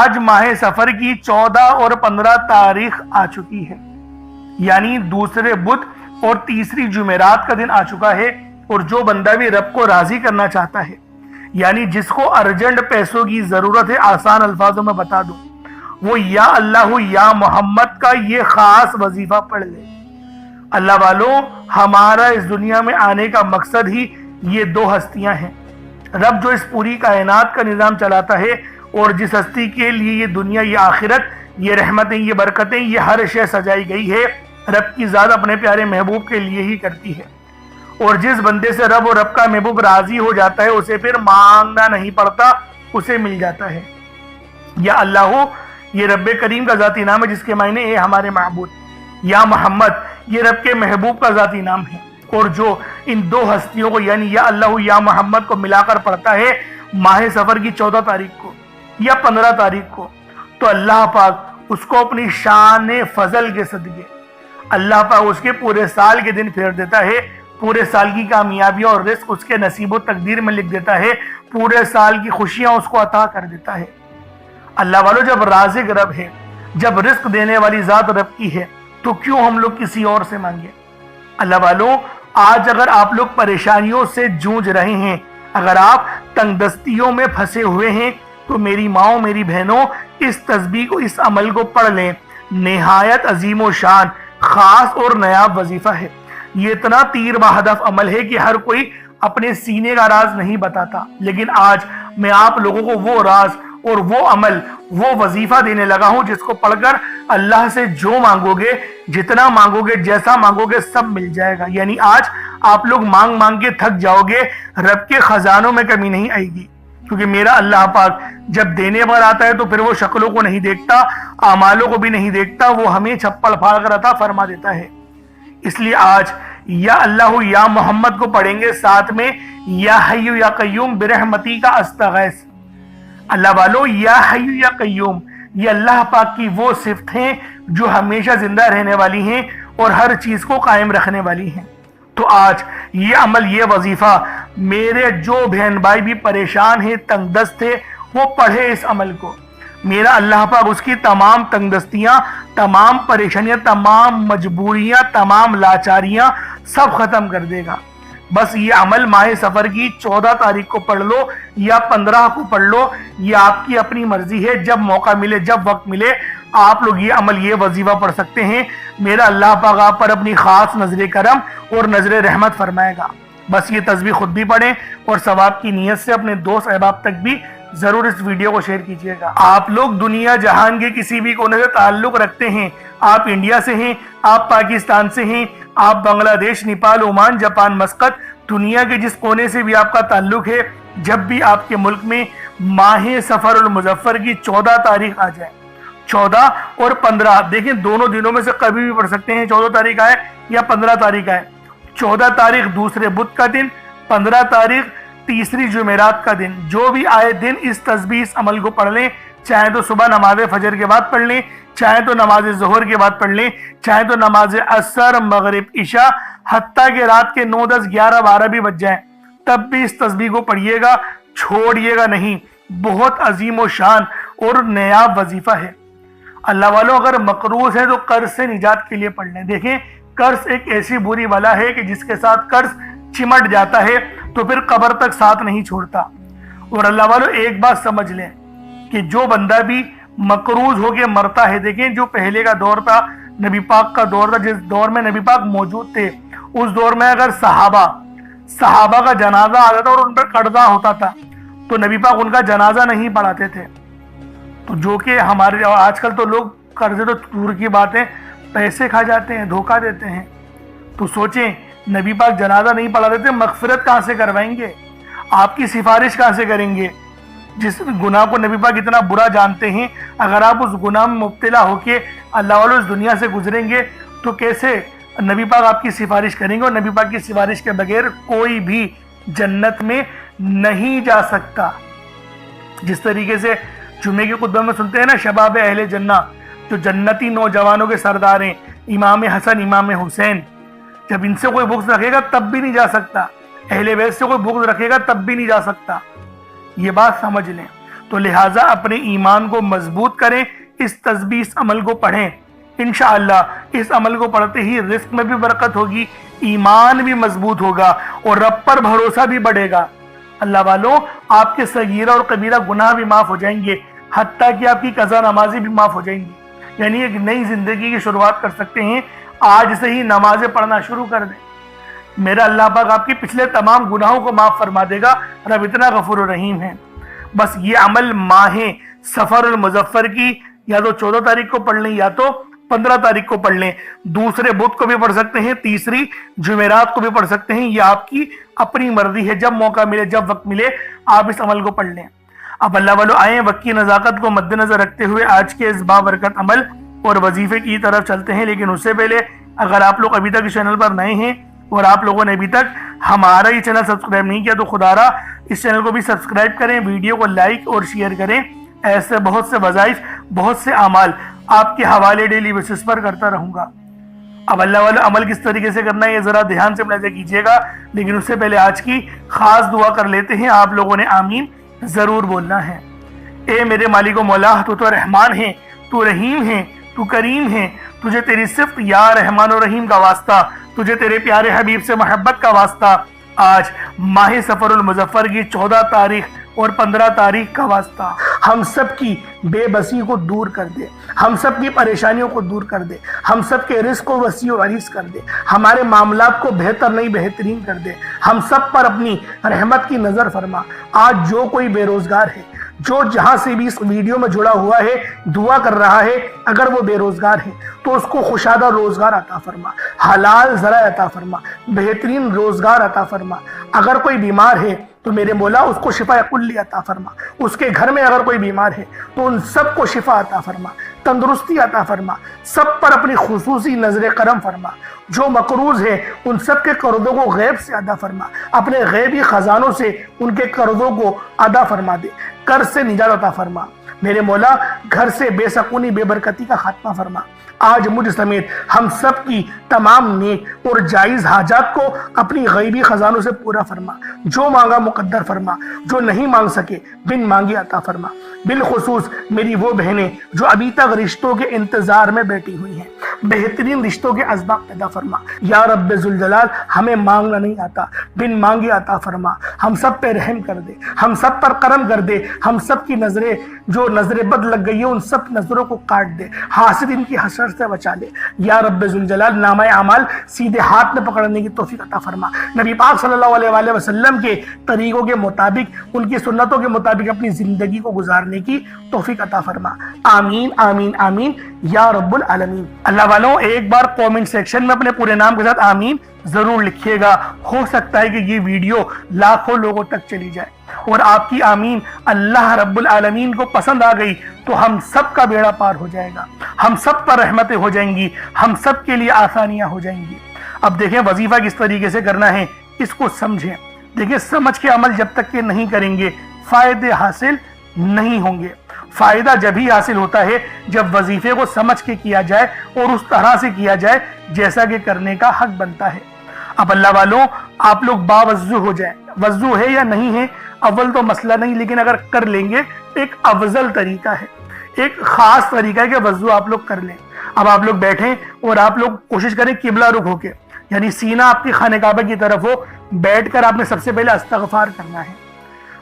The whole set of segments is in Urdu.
آج ماہ سفر کی 14 اور 15 تاریخ آ چکی ہے، یعنی دوسرے بدھ اور تیسری جمعرات کا دن آ چکا ہے۔ اور جو بندہ بھی رب کو راضی کرنا چاہتا ہے، یعنی جس کو ارجنٹ پیسوں کی ضرورت ہے، آسان الفاظوں میں بتا دوں، وہ یا اللہ یا محمد کا یہ خاص وظیفہ پڑھ لے۔ اللہ والوں، ہمارا اس دنیا میں آنے کا مقصد ہی یہ دو ہستیاں ہیں۔ رب جو اس پوری کائنات کا نظام چلاتا ہے، اور جس ہستی کے لیے یہ دنیا، یہ آخرت، یہ رحمتیں، یہ برکتیں، یہ ہر شے سجائی گئی ہے، رب کی ذات اپنے پیارے محبوب کے لیے ہی کرتی ہے۔ اور جس بندے سے رب اور رب کا محبوب راضی ہو جاتا ہے، اسے پھر مانگنا نہیں پڑتا، اسے مل جاتا ہے۔ یا اللہ، یہ رب کریم کا ذاتی نام ہے جس کے معنی اے ہمارے معبود۔ یا محمد، یہ رب کے محبوب کا ذاتی نام ہے۔ اور جو ان دو ہستیوں کو یعنی یا اللہ یا محمد کو ملا کر پڑھتا ہے ماہ سفر کی 14 تاریخ کو یا 15 تاریخ کو، تو اللہ پاک اس کو اپنی شان فضل کے صدقے اللہ پاک اس کے پورے سال کے دن پھیر دیتا ہے، پورے سال کی کامیابیاں اور رزق اس کے نصیب و تقدیر میں لکھ دیتا ہے، پورے سال کی خوشیاں اس کو عطا کر دیتا ہے۔ اللہ والو، جب رازق رب ہے، جب رزق دینے والی ذات رب کی ہے، تو کیوں ہم لوگ کسی اور سے مانگے؟ اللہ والو، آج اگر آپ لوگ پریشانیوں سے جوجھ رہے ہیں، اگر آپ تنگ دستیوں میں پھنسے ہوئے ہیں، تو میری ماؤں، میری بہنوں، اس تسبیح کو، اس عمل کو پڑھ لیں۔ نہایت عظیم و شان، خاص اور نایاب وظیفہ ہے۔ یہ اتنا تیر بہدف عمل ہے کہ ہر کوئی اپنے سینے کا راز نہیں بتاتا، لیکن آج میں آپ لوگوں کو وہ راز اور وہ عمل، وہ وظیفہ دینے لگا ہوں جس کو پڑھ کر اللہ سے جو مانگو گے، جتنا مانگو گے، جیسا مانگو گے، سب مل جائے گا۔ یعنی آج آپ لوگ مانگ مانگ کے تھک جاؤ گے، رب کے خزانوں میں کمی نہیں آئے گی، کیونکہ میرا اللہ پاک جب دینے پر آتا ہے تو پھر وہ شکلوں کو نہیں دیکھتا، اعمالوں کو بھی نہیں دیکھتا، وہ ہمیں چھپڑ پھاڑ کر عطا فرما دیتا ہے۔ اس لیے آج یا اللہ یا محمد کو پڑھیں گے، ساتھ میں یا حی یا قیوم برحمتی کا استغیث۔ اللہ والو، یا حی یا قیوم، یہ اللہ پاک کی وہ صفت ہیں جو ہمیشہ زندہ رہنے والی ہیں اور ہر چیز کو قائم رکھنے والی ہیں۔ تو آج یہ عمل، یہ وظیفہ، میرے جو بہن بھائی بھی پریشان ہیں، تنگ دست ہیں، وہ پڑھے اس عمل کو۔ میرا اللہ پاک اس کی تمام تنگ دستیاں، تمام پریشانیاں، تمام مجبوریاں، تمام لاچاریاں سب ختم کر دے گا۔ بس یہ عمل ماہ سفر کی 14 تاریخ کو پڑھ لو یا 15 کو پڑھ لو، یہ آپ کی اپنی مرضی ہے۔ جب موقع ملے، جب وقت ملے، آپ لوگ یہ عمل، یہ وظیفہ پڑھ سکتے ہیں۔ میرا اللہ پاک آپ پر اپنی خاص نظر کرم اور نظر رحمت فرمائے گا۔ بس یہ تسبیح خود بھی پڑھیں اور ثواب کی نیت سے اپنے دوست احباب تک بھی ضرور اس ویڈیو کو شیئر کیجیے گا۔ آپ لوگ دنیا جہان کے کسی بھی کونے سے تعلق رکھتے ہیں، آپ انڈیا سے ہیں، آپ پاکستان سے ہیں، آپ بنگلہ دیش، نیپال، عمان، جاپان، مسقط، دنیا کے جس کونے سے بھی آپ کا تعلق ہے، جب بھی آپ کے ملک میں ماہ سفر المظفر کی 14 تاریخ آ جائے، 14 اور 15، دیکھیں دونوں دنوں میں سے کبھی بھی پڑھ سکتے ہیں، 14 تاریخ آئے یا 15 تاریخ آئے۔ 14 تاریخ دوسرے بدھ کا دن، 15 تاریخ تیسری جمعرات کا دن، جو بھی آئے دن اس تسبیح، اس عمل کو پڑھ لیں۔ چاہے تو صبح نماز فجر کے بعد پڑھ لیں، چاہے تو نماز ظہر کے بعد پڑھ لیں، چاہے تو نماز عصر، مغرب، عشاء، حتیٰ کہ رات کے 9، 10، 11، 12 بھی بج جائیں، تب بھی اس تسبیح کو پڑھیے گا، چھوڑیے گا نہیں۔ بہت عظیم و شان اور نایاب وظیفہ ہے۔ اللہ والوں، اگر مقروض ہے تو قرض سے نجات کے لیے پڑھ لیں۔ دیکھیں، قرض ایک ایسی بری بلا ہے کہ جس کے ساتھ قرض چمٹ جاتا ہے تو پھر قبر تک ساتھ نہیں چھوڑتا۔ اور اللہ والوں، ایک بات سمجھ لیں کہ جو بندہ بھی مقروض ہو کے مرتا ہے، دیکھیں جو پہلے کا دور تھا، نبی پاک کا دور تھا، جس دور میں نبی پاک موجود تھے، اس دور میں اگر صحابہ کا جنازہ آتا تھا اور ان پر قرضہ ہوتا تھا تو نبی پاک ان کا جنازہ نہیں پڑھاتے تھے۔ تو جو کہ ہمارے آج کل تو لوگ قرضے تو دور کی بات ہے، پیسے کھا جاتے ہیں، دھوکہ دیتے ہیں۔ تو سوچیں، نبی پاک جنازہ نہیں پڑھاتے تھے، مغفرت کہاں سے کروائیں گے؟ آپ کی سفارش کہاں سے کریں گے؟ جس گناہ کو نبی پاک اتنا برا جانتے ہیں، اگر آپ اس گناہ میں مبتلا ہو کے اللہ والوں اس دنیا سے گزریں گے تو کیسے نبی پاک آپ کی سفارش کریں گے؟ اور نبی پاک کی سفارش کے بغیر کوئی بھی جنت میں نہیں جا سکتا۔ جس طریقے سے جمعے کے خطبے میں سنتے ہیں نا، شباب اہل جنہ، جو جنتی نوجوانوں کے سردار ہیں، امام حسن، امام حسین، جب ان سے کوئی بغض رکھے گا تب بھی نہیں جا سکتا، اہل بیت سے کوئی بغض رکھے گا تب بھی نہیں جا سکتا۔ یہ بات سمجھ لیں۔ تو لہٰذا اپنے ایمان کو مضبوط کریں، اس تسبیح اس عمل کو پڑھیں، انشاءاللہ اس عمل کو پڑھتے ہی رزق میں بھی برکت ہوگی، ایمان بھی مضبوط ہوگا اور رب پر بھروسہ بھی بڑھے گا۔ اللہ والوں، آپ کے صغیرہ اور کبیرہ گناہ بھی معاف ہو جائیں گے، حتیٰ کہ آپ کی قضا نمازیں بھی معاف ہو جائیں گی، یعنی ایک نئی زندگی کی شروعات کر سکتے ہیں۔ آج سے ہی نمازیں پڑھنا شروع کر دیں، میرا اللہ پاک آپ کی پچھلے تمام گناہوں کو معاف فرما دے گا، رب اتنا غفور و رحیم ہے۔ بس یہ عمل ماہ سفر المظفر کی یا تو 14 تاریخ کو پڑھ لیں یا تو 15 تاریخ کو پڑھ لیں، دوسرے بدھ کو بھی پڑھ سکتے ہیں، تیسری جمعرات کو بھی پڑھ سکتے ہیں، یہ آپ کی اپنی مرضی ہے، جب موقع ملے جب وقت ملے آپ اس عمل کو پڑھ لیں۔ اب اللہ والو آئیں وقت کی نزاکت کو مد نظر رکھتے ہوئے آج کے اس بابرکت عمل اور وظیفے کی طرف چلتے ہیں، لیکن اس سے پہلے اگر آپ لوگ ابھی تک اس چینل پر نئے ہیں اور آپ لوگوں نے ابھی تک ہمارا یہ چینل سبسکرائب نہیں کیا تو خدا را اس چینل کو بھی سبسکرائب کریں، ویڈیو کو لائک اور شیئر کریں، ایسے بہت سے وظائف بہت سے اعمال آپ کے حوالے ڈیلی بیسس پر کرتا رہوں گا۔ اب اللہ والا عمل کس طریقے سے کرنا ہے یہ ذرا دھیان سے ملاحظہ کیجیے گا، لیکن اس سے پہلے آج کی خاص دعا کر لیتے ہیں، آپ لوگوں نے آمین ضرور بولنا ہے۔ اے میرے مالک و مولا، تو رحمان ہے، تو رحیم ہے، تو کریم ہے، تجھے تیری صفت یا رحمان و رحیم کا واسطہ، تجھے تیرے پیارے حبیب سے محبت کا واسطہ، آج ماہ سفر المظفر کی 14 تاریخ اور 15 تاریخ کا واسطہ، ہم سب کی بے بسی کو دور کر دے، ہم سب کی پریشانیوں کو دور کر دے، ہم سب کے رزق کو وسیع و عریض کر دے، ہمارے معاملات کو بہتر نہیں بہترین کر دے، ہم سب پر اپنی رحمت کی نظر فرما۔ آج جو کوئی بے روزگار ہے، جو جہاں سے بھی اس ویڈیو میں جڑا ہوا ہے دعا کر رہا ہے، اگر وہ بے روزگار ہے تو اس کو خوشادہ روزگار عطا فرما، حلال ذرائع عطا فرما، بہترین روزگار عطا فرما۔ اگر کوئی بیمار ہے تو میرے مولا اس کو شفا کلی عطا فرما، اس کے گھر میں اگر کوئی بیمار ہے تو ان سب کو شفا عطا فرما، تندرستی عطا فرما، سب پر اپنی خصوصی نظر کرم فرما۔ جو مقروض ہے ان سب کے قرضوں کو غیب سے ادا فرما، اپنے غیبی خزانوں سے ان کے قرضوں کو ادا فرما دے، قرض سے نجات عطا فرما۔ میرے مولا گھر سے بے سکونی بے برکتی کا خاتمہ فرما۔ آج مجھ سمیت ہم سب کی تمام نیک اور جائز حاجات کو اپنی غیبی خزانوں سے پورا فرما، جو مانگا مقدر فرما، جو نہیں مانگ سکے بن مانگے عطا فرما۔ بالخصوص میری وہ بہنیں جو ابھی تک رشتوں کے انتظار میں بیٹھی ہوئی ہیں، بہترین رشتوں کے اسباب پیدا فرما۔ یا رب ذوالجلال، ہمیں مانگنا نہیں آتا، بن مانگے عطا فرما، ہم سب پہ رحم کر دے، ہم سب پر کرم کر دے، ہم سب کی نظریں جو نظر بد لگ گئی ہے ان سب نظروں کو کاٹ دے، حاسدین کی حسد سے بچا لے۔ یا رب ذوالجلال، نامہ اعمال سیدھے ہاتھ میں پکڑنے کی توفیق عطا فرما، نبی پاک صلی اللہ علیہ وآلہ وسلم کے طریقوں کے مطابق، ان کی سنتوں کے مطابق اپنی زندگی کو گزارنے کی توفیق عطا فرما۔ آمین آمین آمین یا رب العالمین۔ اللہ والوں، ایک بار کومنٹ سیکشن میں اپنے پورے نام کے ساتھ آمین ضرور لکھیے گا، ہو سکتا ہے کہ یہ ویڈیو لاکھوں لوگوں تک چلی جائے اور آپ کی آمین اللہ رب العالمین کو پسند آ گئی تو ہم سب کا بیڑا پار ہو جائے گا، ہم سب پر رحمتیں ہو جائیں گی، ہم سب کے لیے آسانیاں ہو جائیں گی۔ اب دیکھیں وظیفہ کس طریقے سے کرنا ہے، اس کو سمجھیں۔ دیکھیں سمجھ کے عمل جب تک کہ نہیں کریں گے فائدے حاصل نہیں ہوں گے۔ فائدہ جب ہی حاصل ہوتا ہے جب وظیفے کو سمجھ کے کیا جائے اور اس طرح سے کیا جائے جیسا کہ کرنے کا حق بنتا ہے۔ اب اللہ والوں، آپ لوگ باوضو ہو جائیں، وضو ہے یا نہیں ہے اول تو مسئلہ نہیں، لیکن اگر کر لیں گے ایک افضل طریقہ ہے، ایک خاص طریقہ ہے کہ وضو آپ لوگ کر لیں۔ اب آپ لوگ بیٹھیں اور آپ لوگ کوشش کریں قبلہ رخ ہو کے، یعنی سینہ آپ کی خانہ کعبہ کی طرف ہو، بیٹھ کر آپ نے سب سے پہلے استغفار کرنا ہے۔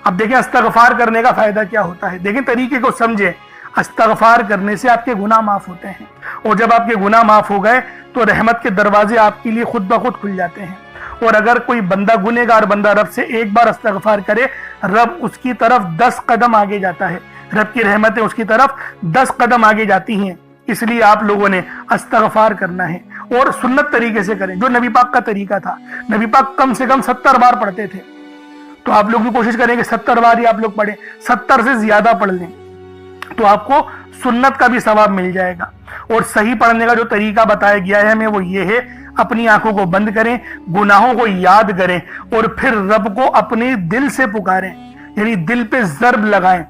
اب دیکھیں استغفار کرنے کا فائدہ کیا ہوتا ہے، دیکھیں طریقے کو سمجھیں۔ استغفار کرنے سے آپ کے گناہ معاف ہوتے ہیں، اور جب آپ کے گناہ معاف ہو گئے تو رحمت کے دروازے آپ کے لیے خود بخود کھل جاتے ہیں۔ اور اگر کوئی بندہ گنہگار بندہ رب سے ایک بار استغفار کرے، رب اس کی طرف 10 قدم آگے جاتا ہے، رب کی رحمتیں اس کی طرف 10 قدم آگے جاتی ہیں۔ اس لیے آپ لوگوں نے استغفار کرنا ہے اور سنت طریقے سے کریں، جو نبی پاک کا طریقہ تھا۔ نبی پاک کم سے کم 70 بار پڑھتے تھے، تو آپ لوگ بھی کوشش کریں کہ 70 بار ہی آپ لوگ پڑھیں، 70 سے زیادہ پڑھ لیں تو آپ کو سنت کا بھی ثواب مل جائے گا۔ اور صحیح پڑھنے کا جو طریقہ بتایا گیا ہے ہمیں وہ یہ ہے، اپنی آنکھوں کو بند کریں، گناہوں کو یاد کریں اور پھر رب کو اپنے دل سے پکاریں، یعنی دل پہ ضرب لگائیں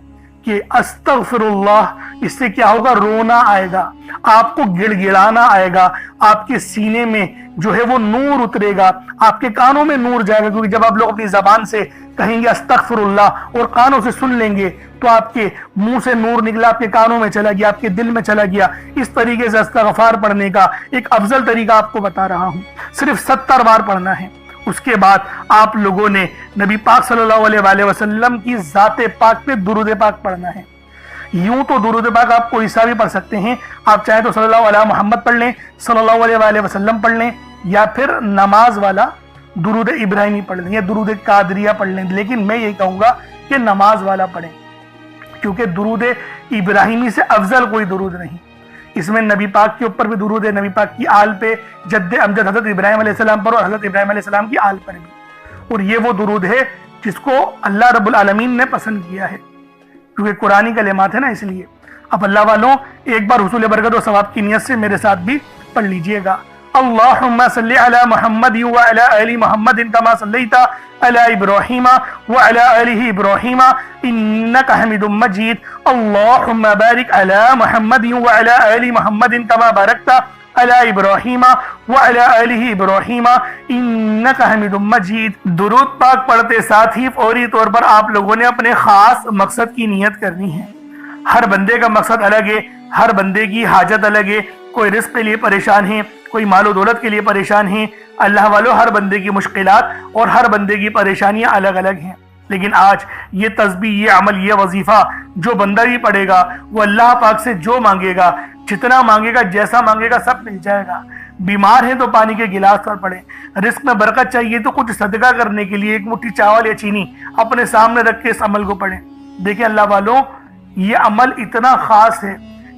کہ استغفر اللہ۔ اس سے کیا ہوگا، رونا آئے گا، آپ کو گڑ گڑانا آئے گا، آپ کے سینے میں جو ہے وہ نور اترے گا، آپ کے کانوں میں نور جائے گا، کیونکہ جب آپ لوگ اپنی زبان سے کہیں گے استغفر اللہ اور کانوں سے سن لیں گے تو آپ کے منہ سے نور نکلا، آپ کے کانوں میں چلا گیا، آپ کے دل میں چلا گیا۔ اس طریقے سے استغفار پڑھنے کا ایک افضل طریقہ آپ کو بتا رہا ہوں، صرف 70 بار پڑھنا ہے۔ اس کے بعد آپ لوگوں نے نبی پاک صلی اللہ علیہ وآلہ وسلم کی ذات پاک پہ درود پاک پڑھنا ہے۔ یوں تو درود پاک آپ کوئی سا بھی پڑھ سکتے ہیں، آپ چاہیں تو صلی اللہ علیہ محمد پڑھ لیں، صلی اللہ علیہ وآلہ وسلم پڑھ لیں، یا پھر نماز والا درود ابراہیمی پڑھ لیں یا درود قادریہ پڑھ لیں، لیکن میں یہ کہوں گا کہ نماز والا پڑھیں، کیونکہ درود ابراہیمی سے افضل کوئی درود نہیں۔ اس میں نبی پاک کے اوپر بھی درود ہے، نبی پاک کی آل پہ، جد امجد حضرت ابراہیم علیہ السلام پر اور حضرت ابراہیم علیہ السلام کی آل پر بھی، اور یہ وہ درود ہے جس کو اللہ رب العالمین نے پسند کیا ہے، کیونکہ قرآنی کلمات ہے نا، اس لیے۔ اب اللہ والوں ایک بار حصول برکت و ثواب کی نیت سے میرے ساتھ بھی پڑھ لیجئے گا۔ اللہم صلی علی محمد وعلی آل محمد کما صلیت علی ابراہیم وعلی آل ابراہیم انک حمید مجید۔ اللہم بارک علی محمد وعلی آل محمد کما بارکت علی ابراہیم وعلی آل ابراہیم انک حمید مجید۔ درود پاک پڑھتے ساتھ ہی فوری طور پر آپ لوگوں نے اپنے خاص مقصد کی نیت کرنی ہے۔ ہر بندے کا مقصد الگ ہے، ہر بندے کی حاجت الگ ہے، کوئی رزق کے لیے پریشان ہے، کوئی مال و دولت کے لیے پریشان ہے۔ اللہ والوں ہر بندے کی مشکلات اور ہر بندے کی پریشانیاں الگ الگ ہیں، لیکن آج یہ تسبیح، یہ عمل، یہ وظیفہ جو بندہ بھی پڑھے گا وہ اللہ پاک سے جو مانگے گا، جتنا مانگے گا، جیسا مانگے گا، سب مل جائے گا۔ بیمار ہیں تو پانی کے گلاس پر پڑھیں، رزق میں برکت چاہیے تو کچھ صدقہ کرنے کے لیے ایک مٹھی چاول یا چینی اپنے سامنے رکھ کے اس عمل کو پڑھیں۔ دیکھیں اللہ والوں، یہ عمل اتنا خاص ہے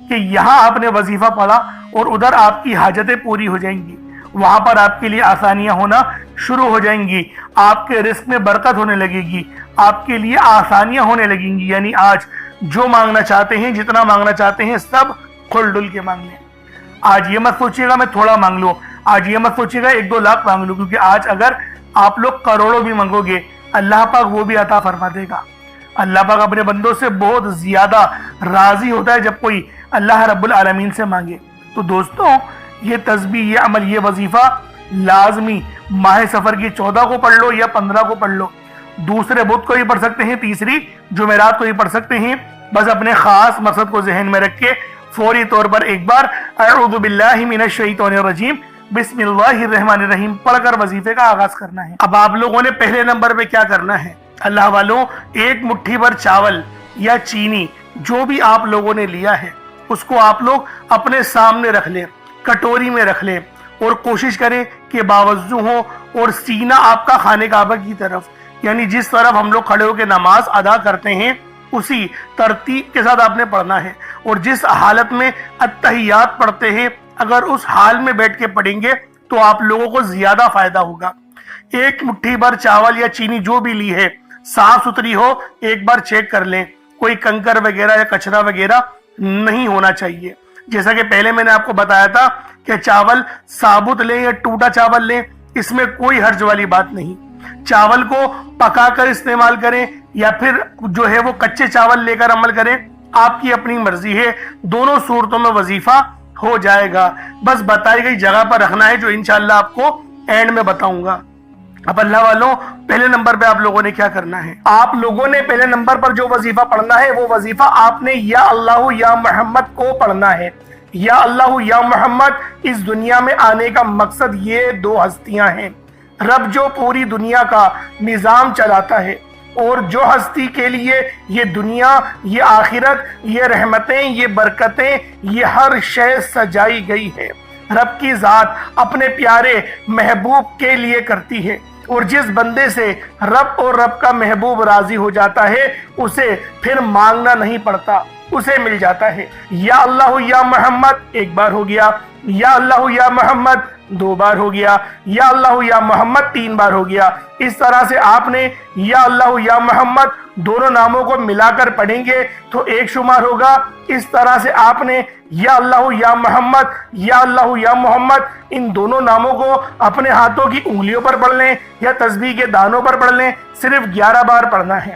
کہ یہاں آپ نے وظیفہ پڑھا اور ادھر آپ کی حاجتیں پوری ہو جائیں گی، وہاں پر آپ کے لیے آسانیاں ہونا شروع ہو جائیں گی، آپ کے رزق میں برکت ہونے لگے گی، آپ کے لیے آسانیاں ہونے لگیں گی۔ یعنی آج جو مانگنا چاہتے ہیں، جتنا مانگنا چاہتے ہیں، سب کھل ڈل کے مانگ لیں۔ آج یہ مت سوچیے گا میں تھوڑا مانگ لوں، آج یہ مت سوچیے گا 1-2 لاکھ مانگ لوں، کیونکہ آج اگر آپ لوگ کروڑوں بھی مانگو گے اللہ پاک وہ بھی عطا فرما دے گا۔ اللہ پاک اپنے بندوں سے بہت زیادہ راضی ہوتا ہے جب کوئی اللہ رب العالمین سے مانگے۔ تو دوستوں، یہ تسبیح، یہ عمل، یہ وظیفہ لازمی ماہ سفر کی 14 کو پڑھ لو یا 15 کو پڑھ لو، دوسرے بدھ کو ہی پڑھ سکتے ہیں، تیسری جمعرات کو ہی پڑھ سکتے ہیں۔ بس اپنے خاص مقصد کو ذہن میں رکھ کے فوری طور پر ایک بار اعوذ باللہ من الشیطان الرجیم بسم اللہ الرحمن الرحیم پڑھ کر وظیفے کا آغاز کرنا ہے۔ اب آپ لوگوں نے پہلے نمبر پہ کیا کرنا ہے؟ اللہ والوں، ایک مٹھی بھر چاول یا چینی جو بھی آپ لوگوں نے لیا ہے اس کو آپ لوگ اپنے سامنے رکھ لیں، کٹوری میں رکھ لیں، اور کوشش کریں کہ باوضو ہو اور سینہ آپ کا خانہ کعبہ کی طرف، یعنی جس طرف ہم لوگ کھڑے ہو کے نماز ادا کرتے ہیں اسی ترتیب کے ساتھ آپ نے پڑھنا ہے، اور جس حالت میں اتحیات پڑھتے ہیں اگر اس حال میں بیٹھ کے پڑھیں گے تو آپ لوگوں کو زیادہ فائدہ ہوگا۔ ایک مٹھی بھر چاول یا چینی جو بھی لی ہے صاف ستھری ہو، ایک بار چیک کر لیں، کوئی کنکر وغیرہ یا کچرا وغیرہ نہیں ہونا چاہیے۔ جیسا کہ پہلے میں نے آپ کو بتایا تھا کہ چاول ثابت لیں یا ٹوٹا چاول لیں، اس میں کوئی حرج والی بات نہیں۔ چاول کو پکا کر استعمال کریں یا پھر جو ہے وہ کچے چاول لے کر عمل کریں، آپ کی اپنی مرضی ہے، دونوں صورتوں میں وظیفہ ہو جائے گا۔ بس بتائی گئی جگہ پر رکھنا ہے جو انشاءاللہ آپ کو اینڈ میں بتاؤں گا۔ اب اللہ والوں، پہلے نمبر پہ آپ لوگوں نے کیا کرنا ہے؟ آپ لوگوں نے پہلے نمبر پر جو وظیفہ پڑھنا ہے وہ وظیفہ آپ نے یا اللہ یا محمد کو پڑھنا ہے۔ یا اللہ یا محمد، اس دنیا میں آنے کا مقصد یہ 2 ہستیاں ہیں، رب جو پوری دنیا کا نظام چلاتا ہے اور جو ہستی کے لیے یہ دنیا، یہ آخرت، یہ رحمتیں، یہ برکتیں، یہ ہر شے سجائی گئی ہے، رب کی ذات اپنے پیارے محبوب کے لیے کرتی ہے، اور جس بندے سے رب اور رب کا محبوب راضی ہو جاتا ہے اسے پھر مانگنا نہیں پڑتا، اسے مل جاتا ہے۔ یا اللہ یا محمد 1 بار ہو گیا، یا اللہ یا محمد 2 بار ہو گیا، یا اللہ یا محمد 3 بار ہو گیا۔ اس طرح سے آپ نے یا اللہ یا محمد دونوں ناموں کو ملا کر پڑھیں گے تو 1 شمار ہوگا۔ اس طرح سے آپ نے یا اللہ یا محمد، یا اللہ یا محمد ان دونوں ناموں کو اپنے ہاتھوں کی انگلیوں پر پڑھ لیں یا تسبیح کے دانوں پر پڑھ لیں، صرف 11 بار پڑھنا ہے۔